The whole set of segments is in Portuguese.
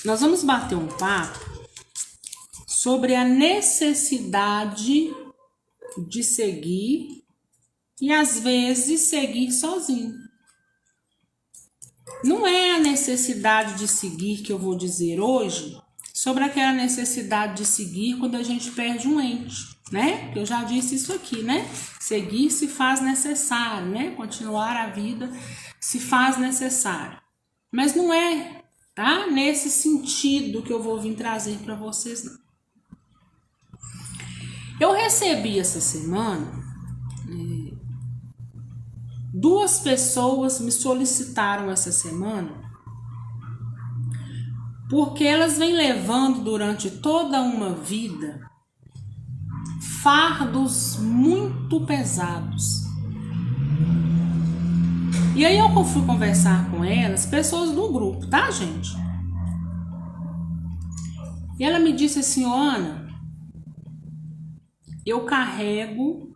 Nós vamos bater um papo sobre a necessidade de seguir e às vezes seguir sozinho. Não é a necessidade de seguir que eu vou dizer hoje sobre aquela necessidade de seguir quando a gente perde um ente, né? Eu já disse isso aqui, né? Seguir se faz necessário, né? Continuar a vida se faz necessário. Mas não é, tá? Nesse sentido que eu vou vir trazer para vocês, não. Eu recebi essa semana, duas pessoas me solicitaram essa semana, porque elas vêm levando durante toda uma vida fardos muito pesados. E aí eu fui conversar com elas, pessoas do grupo, tá, gente? E ela me disse assim: Ana, eu carrego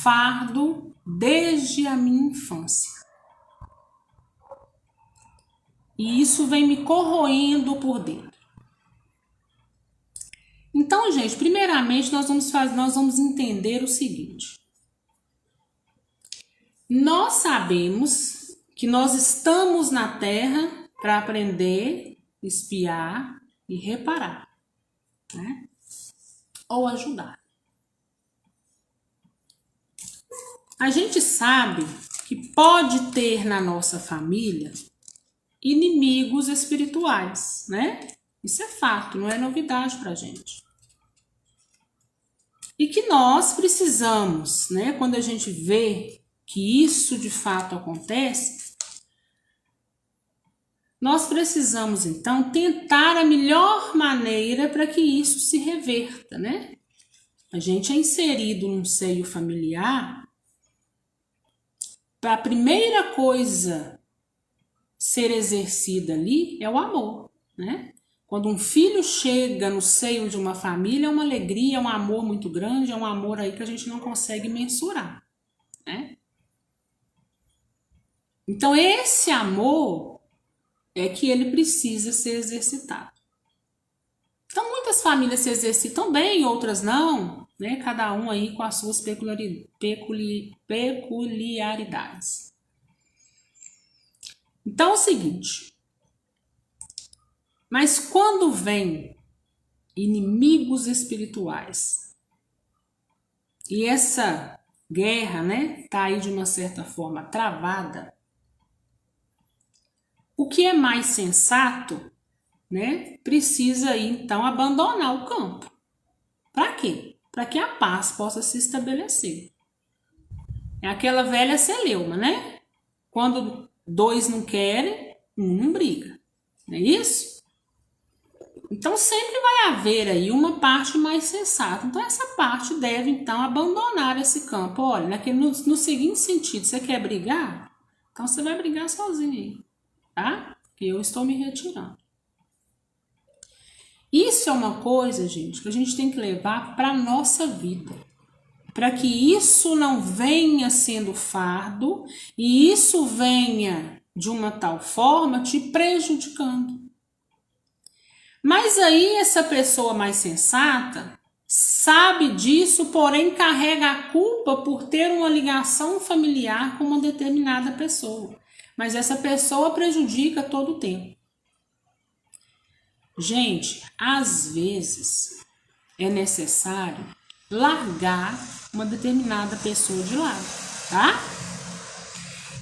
fardo desde a minha infância. E isso vem me corroendo por dentro. Então, gente, primeiramente nós vamos entender o seguinte. Nós sabemos que nós estamos na Terra para aprender, espiar e reparar, né? Ou ajudar. A gente sabe que pode ter na nossa família inimigos espirituais, né? Isso é fato, não é novidade pra gente. E que nós precisamos, né, quando a gente vê que isso de fato acontece, nós precisamos então tentar a melhor maneira para que isso se reverta, né? A gente é inserido num seio familiar, para a primeira coisa ser exercida ali é o amor, né? Quando um filho chega no seio de uma família, é uma alegria, é um amor muito grande, é um amor aí que a gente não consegue mensurar, né? Então esse amor é que ele precisa ser exercitado. Então muitas famílias se exercitam bem, outras não, né? Cada um aí com as suas peculiaridades. Então é o seguinte, mas quando vem inimigos espirituais e essa guerra, né, tá aí de uma certa forma travada, o que é mais sensato, né, precisa aí então abandonar o campo. Para quê? Para que a paz possa se estabelecer. É aquela velha celeuma, né? Quando dois não querem, um não briga. Não é isso? Então sempre vai haver aí uma parte mais sensata. Então essa parte deve então abandonar esse campo. Olha, no seguinte sentido, você quer brigar? Então você vai brigar sozinho aí, tá? Porque eu estou me retirando. Isso é uma coisa, gente, que a gente tem que levar para a nossa vida. Para que isso não venha sendo fardo e isso venha de uma tal forma te prejudicando. Mas aí essa pessoa mais sensata sabe disso, porém carrega a culpa por ter uma ligação familiar com uma determinada pessoa. Mas essa pessoa prejudica todo o tempo. Gente, às vezes é necessário largar uma determinada pessoa de lado, tá?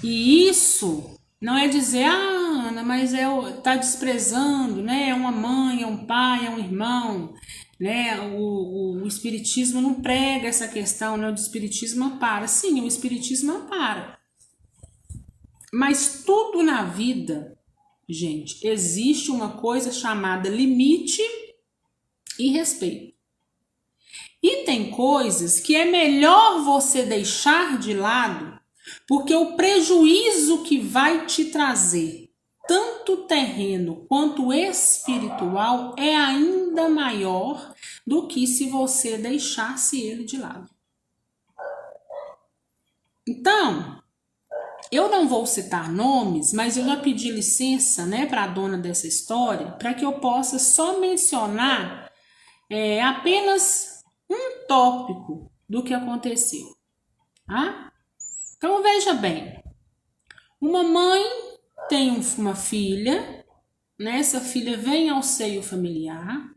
E isso não é dizer, Ana, mas tá desprezando, né? É uma mãe, é um pai, é um irmão, né? O espiritismo não prega essa questão, né? O espiritismo ampara. Sim, o espiritismo ampara. Mas tudo na vida, gente, existe uma coisa chamada limite e respeito. E tem coisas que é melhor você deixar de lado, porque o prejuízo que vai te trazer, tanto terreno quanto espiritual, é ainda maior do que se você deixasse ele de lado. Então, Eu não vou citar nomes, mas eu já pedi licença, né, para a dona dessa história, para que eu possa só mencionar apenas um tópico do que aconteceu, tá? Então veja bem, uma mãe tem uma filha, né? Essa filha vem ao seio familiar.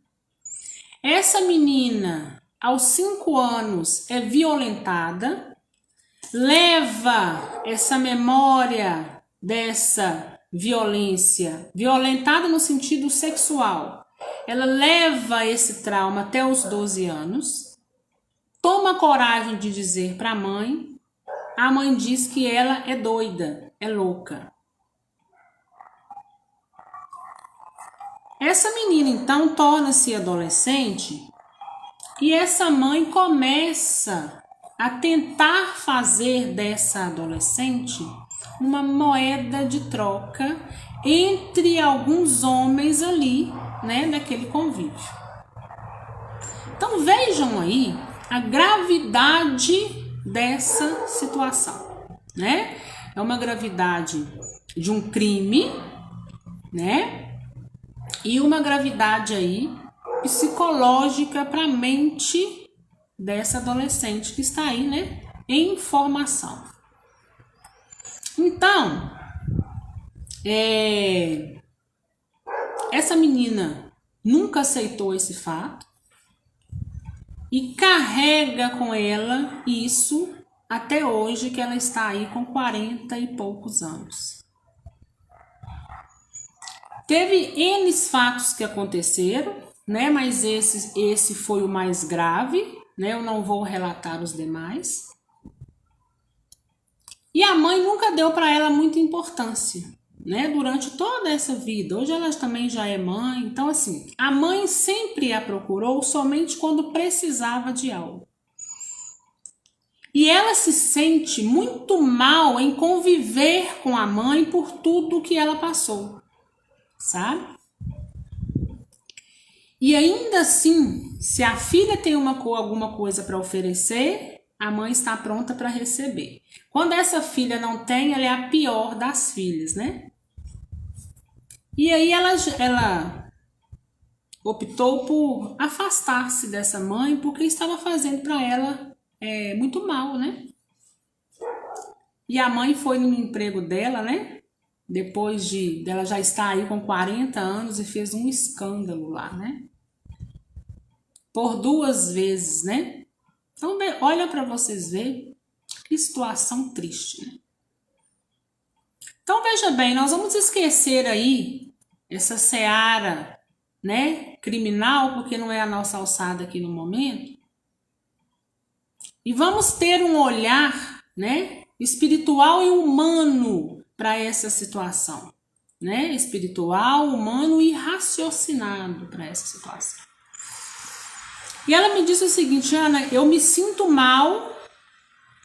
Essa menina, aos 5 anos, é violentada, leva essa memória dessa violência, violentada no sentido sexual, ela leva esse trauma até os 12 anos, toma coragem de dizer para a mãe diz que ela é doida, é louca. Essa menina então torna-se adolescente e essa mãe começa a tentar fazer dessa adolescente uma moeda de troca entre alguns homens ali, né, daquele convívio. Então vejam aí a gravidade dessa situação, né? É uma gravidade de um crime, né? E uma gravidade aí psicológica para a mente dessa adolescente que está aí, né, em formação. Então, essa menina nunca aceitou esse fato e carrega com ela isso até hoje, que ela está aí com 40 e poucos anos. Teve N fatos que aconteceram, né? Mas esse foi o mais grave, né? Eu não vou relatar os demais. E a mãe nunca deu para ela muita importância, né? Durante toda essa vida. Hoje ela também já é mãe. Então, assim, a mãe sempre a procurou somente quando precisava de algo. E ela se sente muito mal em conviver com a mãe por tudo que ela passou, sabe? E ainda assim, se a filha tem alguma coisa para oferecer, a mãe está pronta para receber. Quando essa filha não tem, ela é a pior das filhas, né? E aí ela optou por afastar-se dessa mãe porque estava fazendo para ela muito mal, né? E a mãe foi no emprego dela, né? Depois dela já estar aí com 40 anos e fez um escândalo lá, né? Por 2 vezes, né? Então, olha para vocês verem que situação triste, né? Então, veja bem, nós vamos esquecer aí essa seara, né, criminal, porque não é a nossa alçada aqui no momento. E vamos ter um olhar, né, espiritual e humano para essa situação, né? Espiritual, humano e raciocinado para essa situação. E ela me disse o seguinte: Ana, eu me sinto mal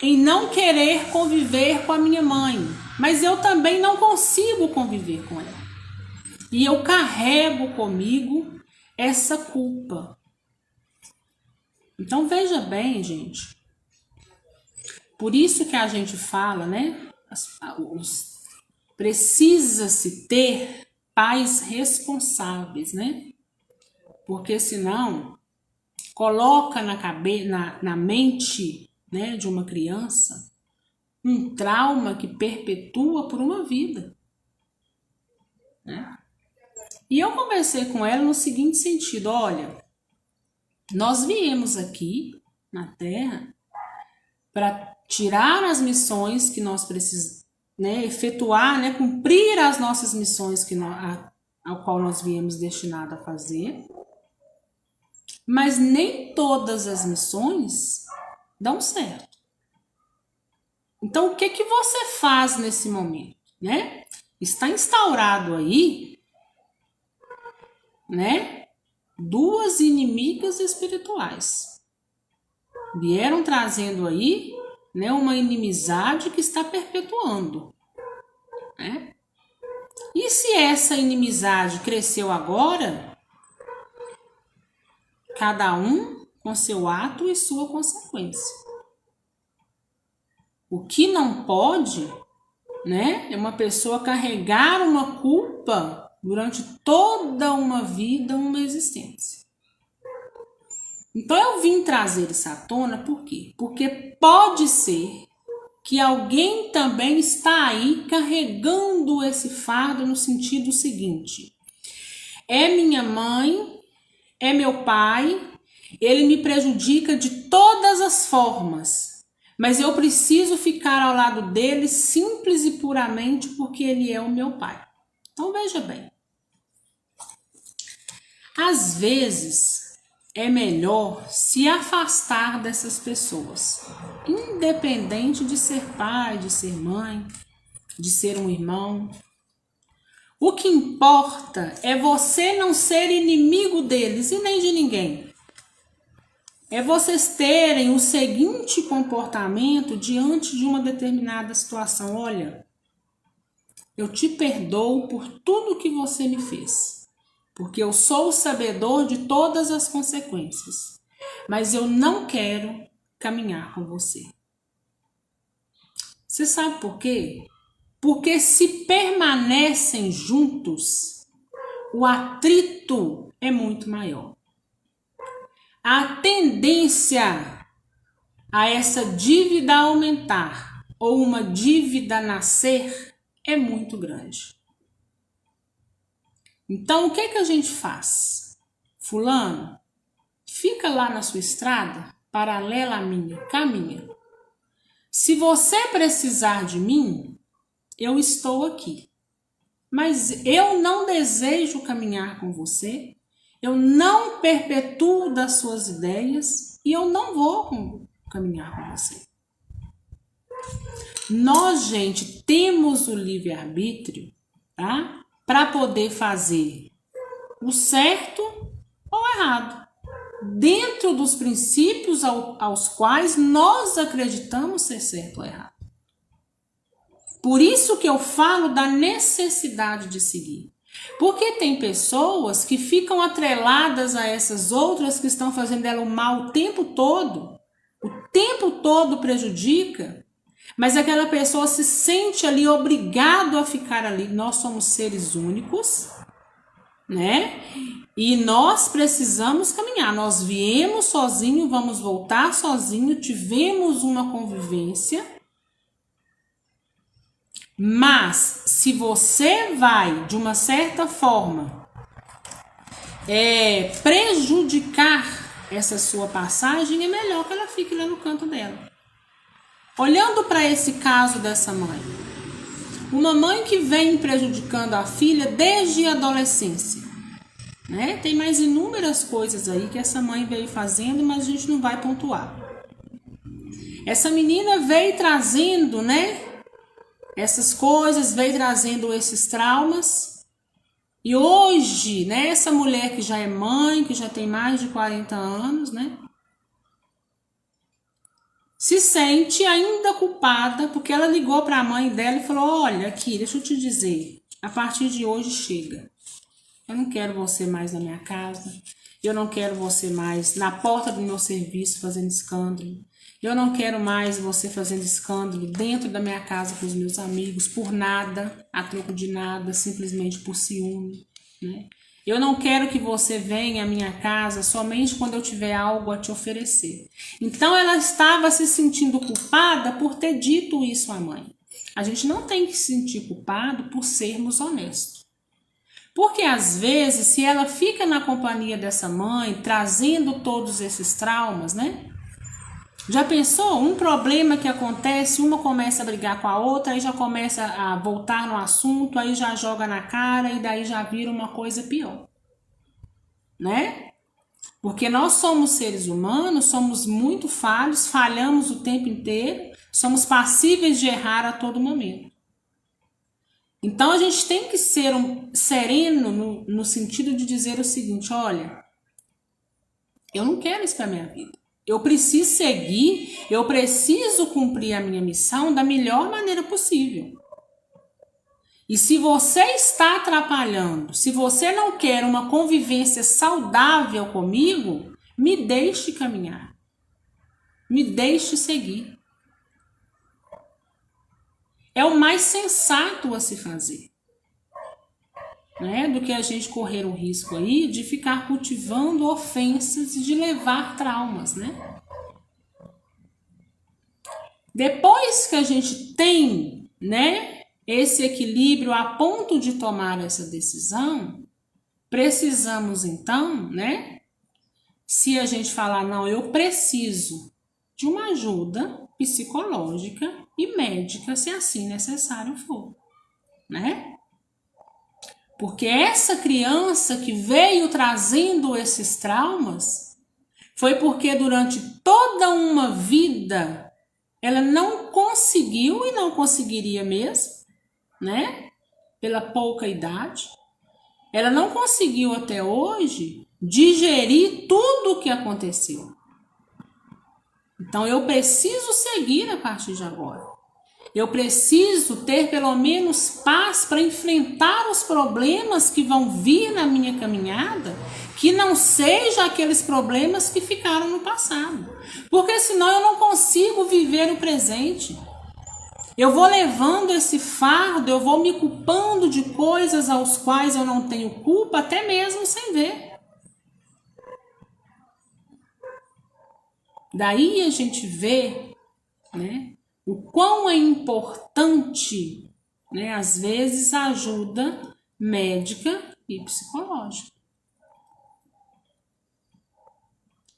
em não querer conviver com a minha mãe, mas eu também não consigo conviver com ela. E eu carrego comigo essa culpa. Então veja bem, gente. Por isso que a gente fala, né? Precisa-se ter pais responsáveis, né? Porque senão coloca na mente, né, de uma criança um trauma que perpetua por uma vida, né? E eu conversei com ela no seguinte sentido: olha, nós viemos aqui na Terra para tirar as missões que nós precisamos, né, efetuar, né, cumprir as nossas missões ao qual nós viemos destinado a fazer. Mas nem todas as missões dão certo. Então, o que você faz nesse momento, né? Está instaurado aí, né, 2 inimigas espirituais. Vieram trazendo aí, né, uma inimizade que está perpetuando, né? E se essa inimizade cresceu agora, cada um com seu ato e sua consequência. O que não pode né? É uma pessoa carregar uma culpa durante toda uma vida, uma existência. Então eu vim trazer isso à tona, por quê? Porque pode ser que alguém também está aí carregando esse fardo no sentido seguinte: é minha mãe, é meu pai, ele me prejudica de todas as formas, mas eu preciso ficar ao lado dele simples e puramente porque ele é o meu pai. Então veja bem, às vezes é melhor se afastar dessas pessoas, independente de ser pai, de ser mãe, de ser um irmão. O que importa é você não ser inimigo deles e nem de ninguém. É vocês terem o seguinte comportamento diante de uma determinada situação. Olha, eu te perdoo por tudo que você me fez, porque eu sou o sabedor de todas as consequências, mas eu não quero caminhar com você. Você sabe por quê? Porque se permanecem juntos, o atrito é muito maior. A tendência a essa dívida aumentar ou uma dívida nascer é muito grande. Então, o que a gente faz? Fulano, fica lá na sua estrada, paralela à minha, caminha. Se você precisar de mim, eu estou aqui. Mas eu não desejo caminhar com você, eu não perpetuo das suas ideias e eu não vou caminhar com você. Nós, gente, temos o livre-arbítrio, tá? Para poder fazer o certo ou o errado, dentro dos princípios aos quais nós acreditamos ser certo ou errado. Por isso que eu falo da necessidade de seguir. Porque tem pessoas que ficam atreladas a essas outras que estão fazendo ela o mal o tempo todo prejudica, mas aquela pessoa se sente ali obrigado a ficar ali. Nós somos seres únicos, né? E nós precisamos caminhar. Nós viemos sozinho, vamos voltar sozinho, tivemos uma convivência. Mas se você vai, de uma certa forma, prejudicar essa sua passagem, é melhor que ela fique lá no canto dela. Olhando para esse caso dessa mãe, uma mãe que vem prejudicando a filha desde a adolescência, né? Tem mais inúmeras coisas aí que essa mãe veio fazendo, mas a gente não vai pontuar. Essa menina veio trazendo, né? Essas coisas, veio trazendo esses traumas. E hoje, né, essa mulher que já é mãe, que já tem mais de 40 anos, né, se sente ainda culpada porque ela ligou para a mãe dela e falou: olha, aqui, deixa eu te dizer, a partir de hoje chega. Eu não quero você mais na minha casa, eu não quero você mais na porta do meu serviço fazendo escândalo. Eu não quero mais você fazendo escândalo dentro da minha casa com os meus amigos, por nada, a troco de nada, simplesmente por ciúme, né? Eu não quero que você venha à minha casa somente quando eu tiver algo a te oferecer. Então ela estava se sentindo culpada por ter dito isso à mãe. A gente não tem que se sentir culpado por sermos honestos. Porque às vezes, se ela fica na companhia dessa mãe, trazendo todos esses traumas, né? Já pensou? Um problema que acontece, uma começa a brigar com a outra, aí já começa a voltar no assunto, aí já joga na cara e daí já vira uma coisa pior, né? Porque nós somos seres humanos, somos muito falhos, falhamos o tempo inteiro, somos passíveis de errar a todo momento. Então a gente tem que ser sereno no sentido de dizer o seguinte: olha, eu não quero isso para minha vida. Eu preciso seguir, eu preciso cumprir a minha missão da melhor maneira possível. E se você está atrapalhando, se você não quer uma convivência saudável comigo, me deixe caminhar. Me deixe seguir. é o mais sensato a se fazer, né? Do que a gente correr o risco aí de ficar cultivando ofensas e de levar traumas, né? Depois que a gente tem, né, esse equilíbrio a ponto de tomar essa decisão, precisamos então, né, se a gente falar, não, eu preciso de uma ajuda psicológica e médica, se assim necessário for, né? Porque essa criança que veio trazendo esses traumas foi porque durante toda uma vida ela não conseguiu e não conseguiria mesmo, né? Pela pouca idade, ela não conseguiu até hoje digerir tudo o que aconteceu. Então eu preciso seguir a partir de agora. Eu preciso ter pelo menos paz para enfrentar os problemas que vão vir na minha caminhada, que não sejam aqueles problemas que ficaram no passado. Porque senão eu não consigo viver o presente. Eu vou levando esse fardo, eu vou me culpando de coisas aos quais eu não tenho culpa, até mesmo sem ver. Daí a gente vê, né, o quão é importante, né, às vezes, a ajuda médica e psicológica.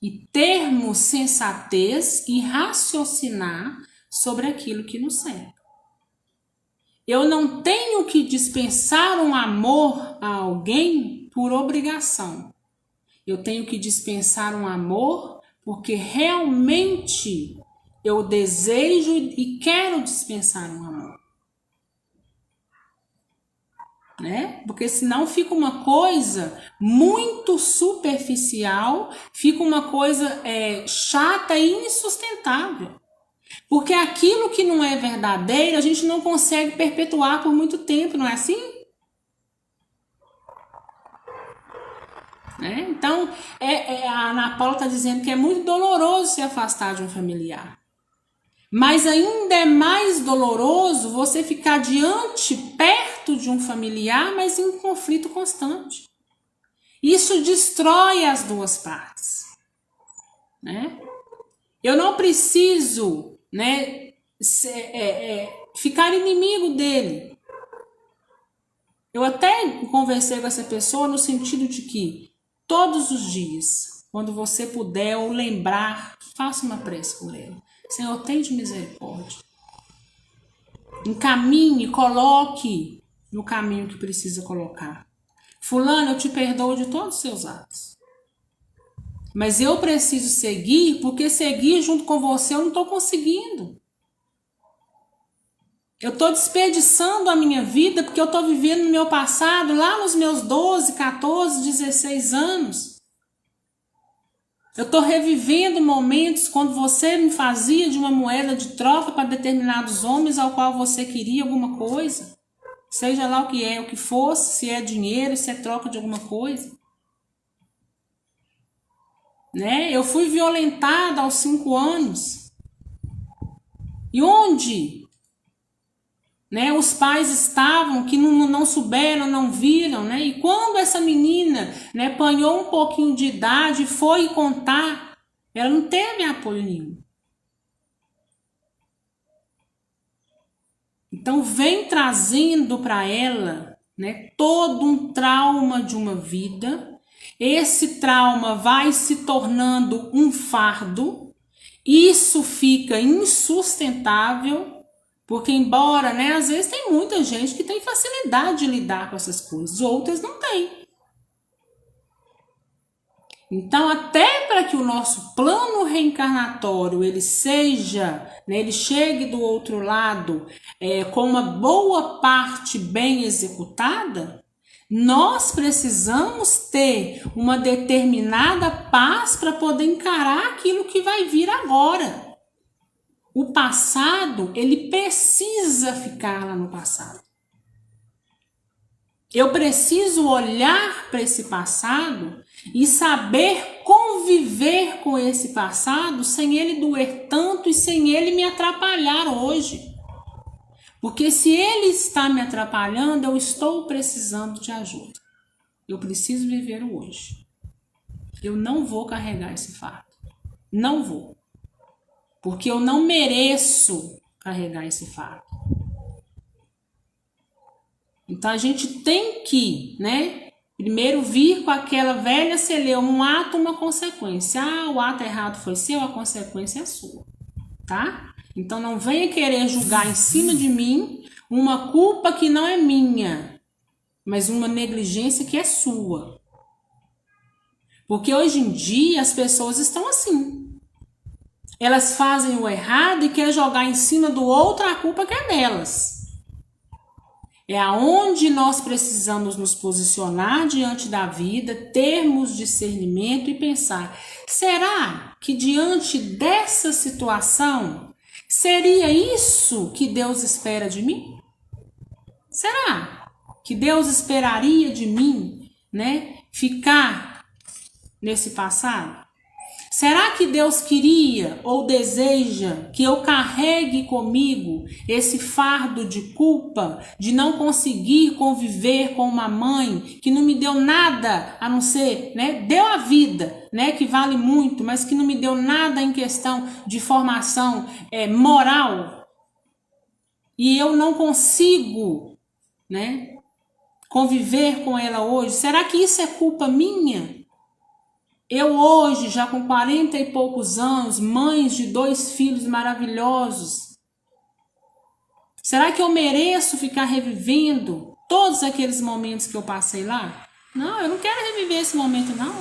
E termos sensatez e raciocinar sobre aquilo que nos cerca. Eu não tenho que dispensar um amor a alguém por obrigação. Eu tenho que dispensar um amor porque realmente eu desejo e quero dispensar um amor. Né? Porque senão fica uma coisa muito superficial, fica uma coisa chata e insustentável. Porque aquilo que não é verdadeiro, a gente não consegue perpetuar por muito tempo, não é assim? Então, a Ana Paula está dizendo que é muito doloroso se afastar de um familiar. Mas ainda é mais doloroso você ficar perto de um familiar, mas em um conflito constante. Isso destrói as duas partes. Né? Eu não preciso, né, ficar inimigo dele. Eu até conversei com essa pessoa no sentido de que todos os dias, quando você puder ou lembrar, faça uma prece por ele. Senhor, tem de misericórdia. Encaminhe, coloque no caminho que precisa colocar. Fulano, eu te perdoo de todos os seus atos. Mas eu preciso seguir, porque seguir junto com você eu não estou conseguindo. Eu estou desperdiçando a minha vida porque eu estou vivendo no meu passado, lá nos meus 12, 14, 16 anos. Eu estou revivendo momentos quando você me fazia de uma moeda de troca para determinados homens ao qual você queria alguma coisa. Seja lá o que fosse, se é dinheiro, se é troca de alguma coisa. Né? Eu fui violentada aos 5 anos. E onde? Né, os pais estavam que não souberam, não viram, né? E quando essa menina, né, apanhou um pouquinho de idade e foi contar, ela não teve apoio nenhum. Então vem trazendo para ela, né, todo um trauma de uma vida. Esse trauma vai se tornando um fardo. Isso fica insustentável. Porque embora, né, às vezes tem muita gente que tem facilidade de lidar com essas coisas, outras não têm. Então, até para que o nosso plano reencarnatório ele seja, né, ele chegue do outro lado com uma boa parte bem executada, nós precisamos ter uma determinada paz para poder encarar aquilo que vai vir agora. O passado, ele precisa ficar lá no passado. Eu preciso olhar para esse passado e saber conviver com esse passado sem ele doer tanto e sem ele me atrapalhar hoje. Porque se ele está me atrapalhando, eu estou precisando de ajuda. Eu preciso viver o hoje. Eu não vou carregar esse fardo. Não vou. Porque eu não mereço carregar esse fardo. Então a gente tem que, né? Primeiro vir com aquela velha celeuma, um ato, uma consequência. Ah, o ato errado foi seu, a consequência é sua. Tá? Então não venha querer julgar em cima de mim uma culpa que não é minha, mas uma negligência que é sua. Porque hoje em dia as pessoas estão assim. Elas fazem o errado e querem jogar em cima do outro a culpa que é delas. É aonde nós precisamos nos posicionar diante da vida, termos discernimento e pensar: será que diante dessa situação seria isso que Deus espera de mim? Será que Deus esperaria de mim, né, ficar nesse passado? Será que Deus queria ou deseja que eu carregue comigo esse fardo de culpa, de não conseguir conviver com uma mãe que não me deu nada a não ser, né, deu a vida, né, que vale muito, mas que não me deu nada em questão de formação moral? E eu não consigo, né, conviver com ela hoje? Será que isso é culpa minha? Eu hoje, já com 40 e poucos anos, mãe de 2 filhos maravilhosos, será que eu mereço ficar revivendo todos aqueles momentos que eu passei lá? Não, eu não quero reviver esse momento, não.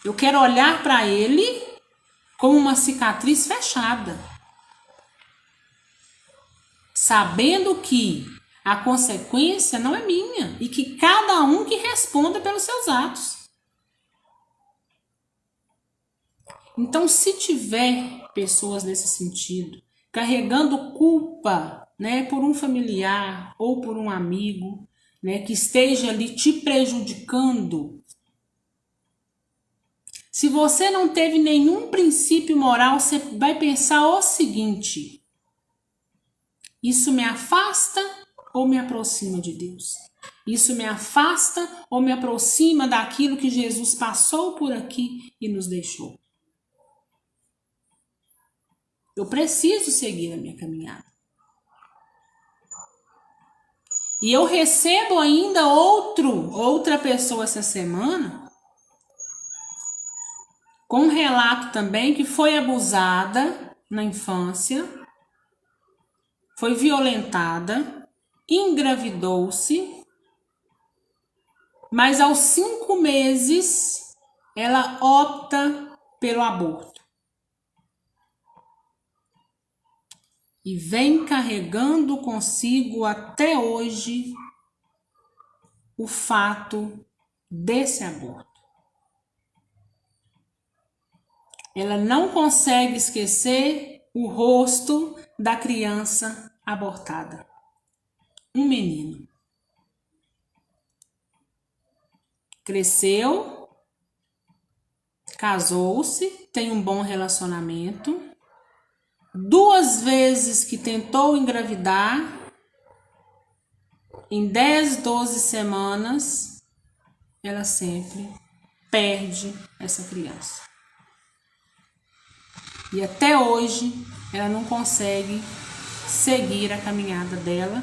Eu quero olhar para ele como uma cicatriz fechada, sabendo que a consequência não é minha e que cada um que responda pelos seus atos. Então, se tiver pessoas nesse sentido, carregando culpa, né, por um familiar ou por um amigo, né, que esteja ali te prejudicando, se você não teve nenhum princípio moral, você vai pensar o seguinte: isso me afasta ou me aproxima de Deus? Isso me afasta ou me aproxima daquilo que Jesus passou por aqui e nos deixou? Eu preciso seguir a minha caminhada. E eu recebo ainda outra pessoa essa semana com um relato também que foi abusada na infância, foi violentada, engravidou-se, mas aos 5 meses ela opta pelo aborto. E vem carregando consigo até hoje o fato desse aborto. Ela não consegue esquecer o rosto da criança abortada. Um menino. Cresceu, casou-se, tem um bom relacionamento. 2 vezes que tentou engravidar, em 10, 12 semanas, ela sempre perde essa criança. E até hoje, ela não consegue seguir a caminhada dela,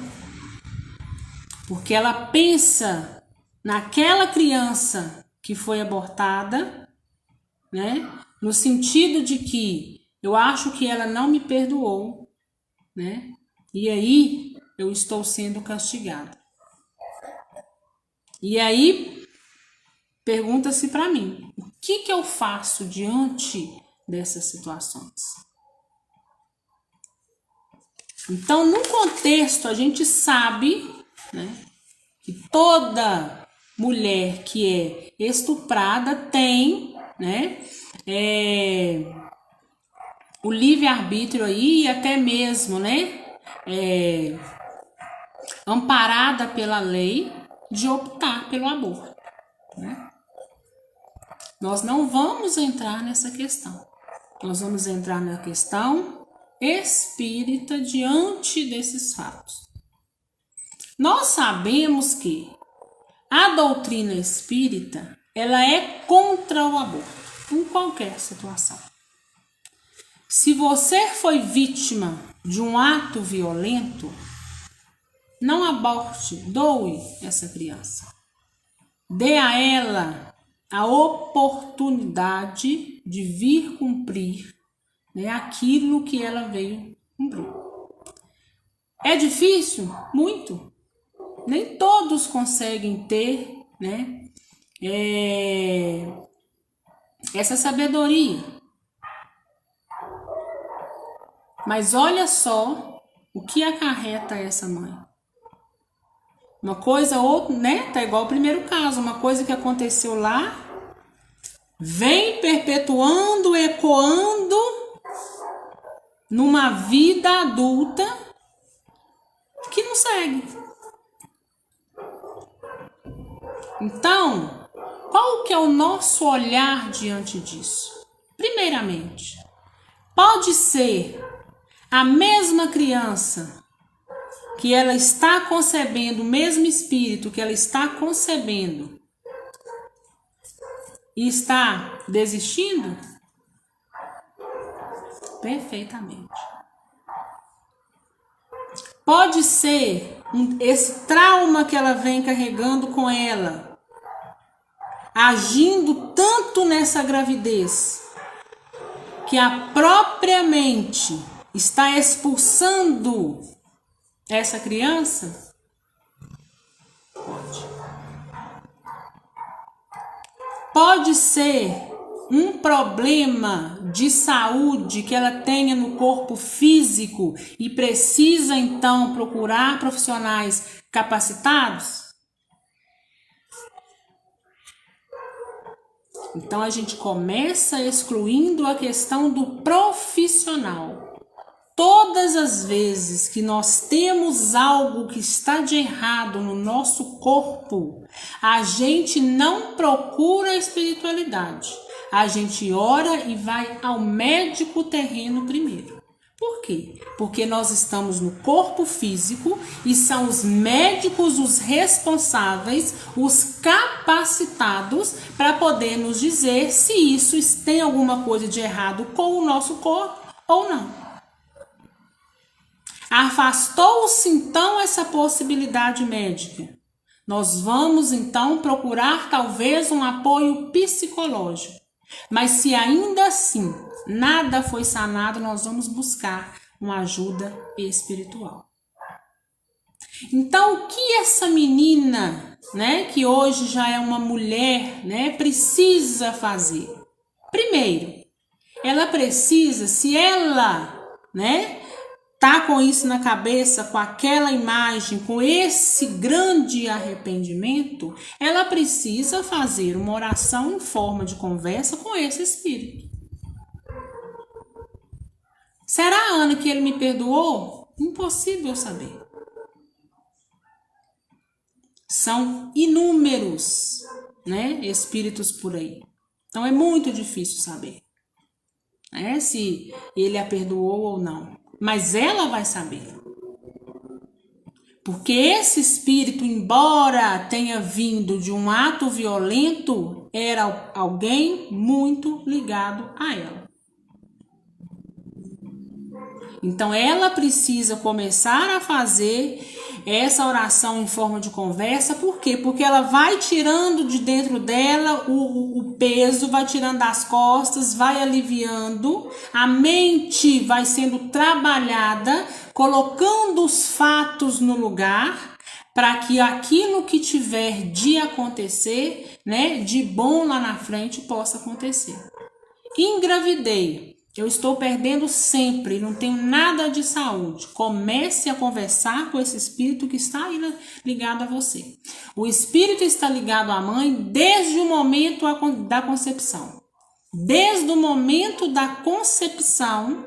porque ela pensa naquela criança que foi abortada, né? No sentido de que eu acho que ela não me perdoou, né? E aí eu estou sendo castigada. E aí pergunta-se para mim, o que eu faço diante dessas situações? Então, no contexto, a gente sabe, né, que toda mulher que é estuprada tem, né, o livre-arbítrio aí, e até mesmo, né, amparada pela lei de optar pelo aborto, né? Nós não vamos entrar nessa questão. Nós vamos entrar na questão espírita diante desses fatos. Nós sabemos que a doutrina espírita, ela é contra o aborto, em qualquer situação. Se você foi vítima de um ato violento, não aborte, doe essa criança. Dê a ela a oportunidade de vir cumprir, né, aquilo que ela veio cumprir. É difícil? Muito. Nem todos conseguem ter, né, essa sabedoria. Mas olha só o que acarreta essa mãe. Uma coisa ou, né, tá igual o primeiro caso, uma coisa que aconteceu lá, vem perpetuando, ecoando numa vida adulta que não segue. Então, qual que é o nosso olhar diante disso? Primeiramente, pode ser a mesma criança que ela está concebendo, o mesmo espírito que ela está concebendo e está desistindo? Perfeitamente. Pode ser esse trauma que ela vem carregando com ela, agindo tanto nessa gravidez, que a própria mente está expulsando essa criança? Pode. Pode ser um problema de saúde que ela tenha no corpo físico e precisa então procurar profissionais capacitados? Então a gente começa excluindo a questão do profissional. Todas as vezes que nós temos algo que está de errado no nosso corpo, a gente não procura a espiritualidade. A gente ora e vai ao médico terreno primeiro. Por quê? Porque nós estamos no corpo físico e são os médicos os responsáveis, os capacitados para poder nos dizer se isso tem alguma coisa de errado com o nosso corpo ou não. Afastou-se então essa possibilidade médica. Nós vamos então procurar talvez um apoio psicológico. Mas se ainda assim nada foi sanado, nós vamos buscar uma ajuda espiritual. Então, o que essa menina, né, que hoje já é uma mulher, né, precisa fazer? Primeiro, ela precisa, se ela, né, tá com isso na cabeça, com aquela imagem, com esse grande arrependimento, ela precisa fazer uma oração em forma de conversa com esse espírito. Será, Ana, que ele me perdoou? Impossível saber. São inúmeros, né, espíritos por aí. Então é muito difícil saber, né, se ele a perdoou ou não. Mas ela vai saber. Porque esse espírito, embora tenha vindo de um ato violento, era alguém muito ligado a ela. Então ela precisa começar a fazer essa oração em forma de conversa. Por quê? Porque ela vai tirando de dentro dela o peso, vai tirando das costas, vai aliviando, a mente vai sendo trabalhada, colocando os fatos no lugar, para que aquilo que tiver de acontecer, né, de bom lá na frente, possa acontecer. Engravidei. Eu estou perdendo sempre, não tenho nada de saúde. Comece a conversar com esse espírito que está aí ligado a você. O espírito está ligado à mãe desde o momento da concepção. Desde o momento da concepção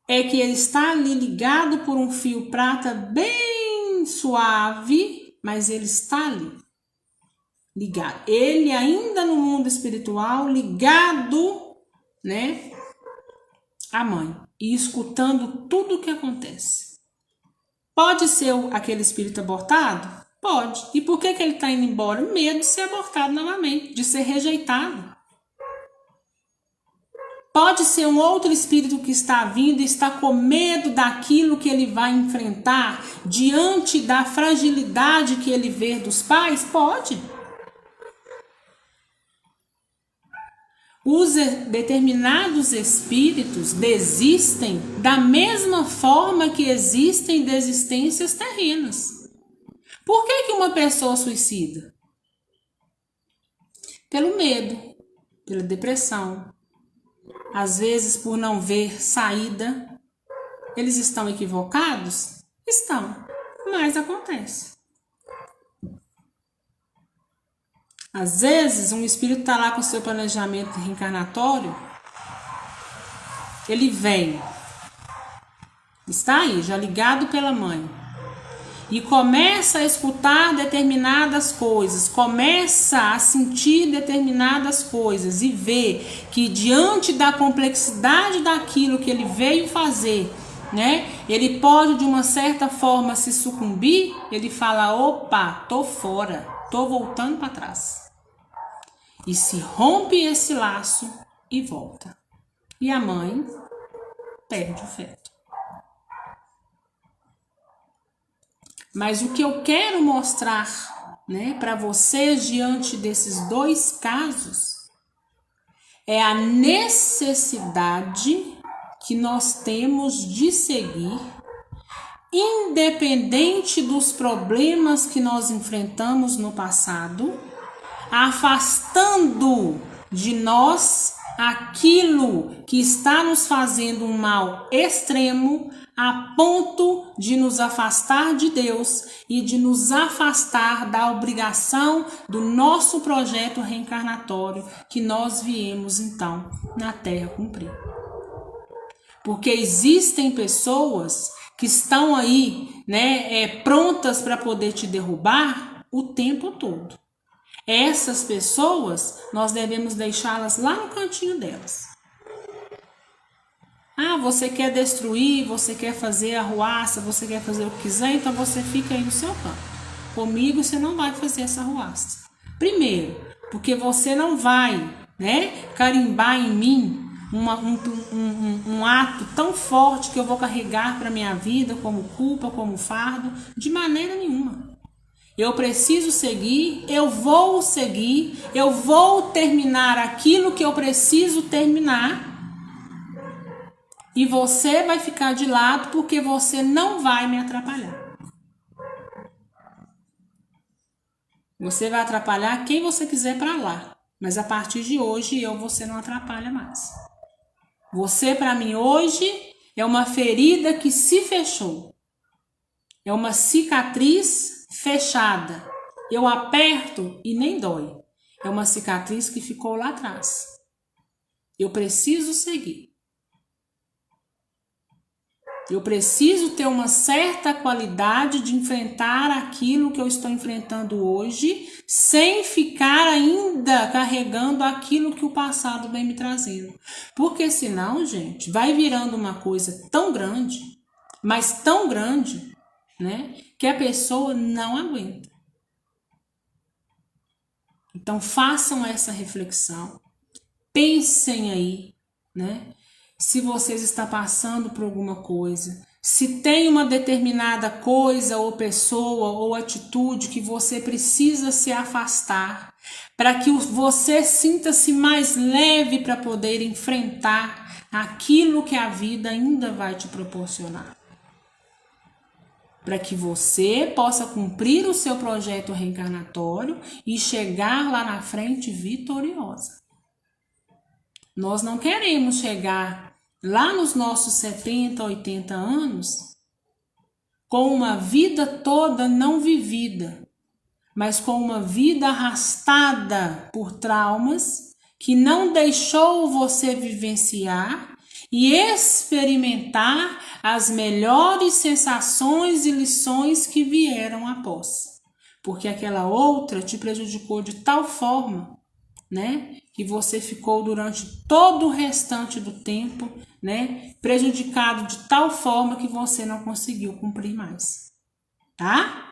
é que ele está ali ligado por um fio prata bem suave, mas ele está ali ligado. Ele ainda no mundo espiritual ligado, né, a mãe e escutando tudo o que acontece. Pode ser aquele espírito abortado? Pode. E por que ele está indo embora? Medo de ser abortado novamente, de ser rejeitado. Pode ser um outro espírito que está vindo e está com medo daquilo que ele vai enfrentar diante da fragilidade que ele vê dos pais? Pode. Os determinados espíritos desistem da mesma forma que existem desistências terrenas. Por que uma pessoa suicida? Pelo medo, pela depressão. Às vezes por não ver saída. Eles estão equivocados? Estão, mas acontece. Às vezes um espírito está lá com seu planejamento reencarnatório, ele vem, está aí, já ligado pela mãe, e começa a escutar determinadas coisas, começa a sentir determinadas coisas e vê que diante da complexidade daquilo que ele veio fazer, né, ele pode de uma certa forma se sucumbir. Ele fala: opa, tô fora, tô voltando para trás. E se rompe esse laço e volta. E a mãe perde o feto. Mas o que eu quero mostrar, né, para vocês diante desses dois casos é a necessidade que nós temos de seguir, independente dos problemas que nós enfrentamos no passado, afastando de nós aquilo que está nos fazendo um mal extremo, a ponto de nos afastar de Deus e de nos afastar da obrigação do nosso projeto reencarnatório que nós viemos então na Terra cumprir. Porque existem pessoas que estão aí, né, prontas para poder te derrubar o tempo todo. Essas pessoas, nós devemos deixá-las lá no cantinho delas. Ah, você quer destruir, você quer fazer arruaça, você quer fazer o que quiser, então você fica aí no seu canto. Comigo você não vai fazer essa arruaça. Primeiro, porque você não vai, né, carimbar em mim um ato tão forte que eu vou carregar para minha vida como culpa, como fardo, de maneira nenhuma. Eu preciso seguir, eu vou seguir, eu vou terminar aquilo que eu preciso terminar. E você vai ficar de lado porque você não vai me atrapalhar. Você vai atrapalhar quem você quiser para lá. Mas a partir de hoje você não atrapalha mais. Você para mim hoje é uma ferida que se fechou. É uma cicatriz fechada. Eu aperto e nem dói. É uma cicatriz que ficou lá atrás. Eu preciso seguir. Eu preciso ter uma certa qualidade de enfrentar aquilo que eu estou enfrentando hoje, sem ficar ainda carregando aquilo que o passado vem me trazendo. Porque senão, gente, vai virando uma coisa tão grande, mas tão grande, né, que a pessoa não aguenta. Então façam essa reflexão, pensem aí, né? Se vocês estão passando por alguma coisa, se tem uma determinada coisa ou pessoa ou atitude que você precisa se afastar, para que você sinta-se mais leve para poder enfrentar aquilo que a vida ainda vai te proporcionar. Para que você possa cumprir o seu projeto reencarnatório e chegar lá na frente vitoriosa. Nós não queremos chegar lá nos nossos 70, 80 anos com uma vida toda não vivida, mas com uma vida arrastada por traumas que não deixou você vivenciar e experimentar as melhores sensações e lições que vieram após. Porque aquela outra te prejudicou de tal forma né, que você ficou durante todo o restante do tempo, né, prejudicado de tal forma que você não conseguiu cumprir mais, tá?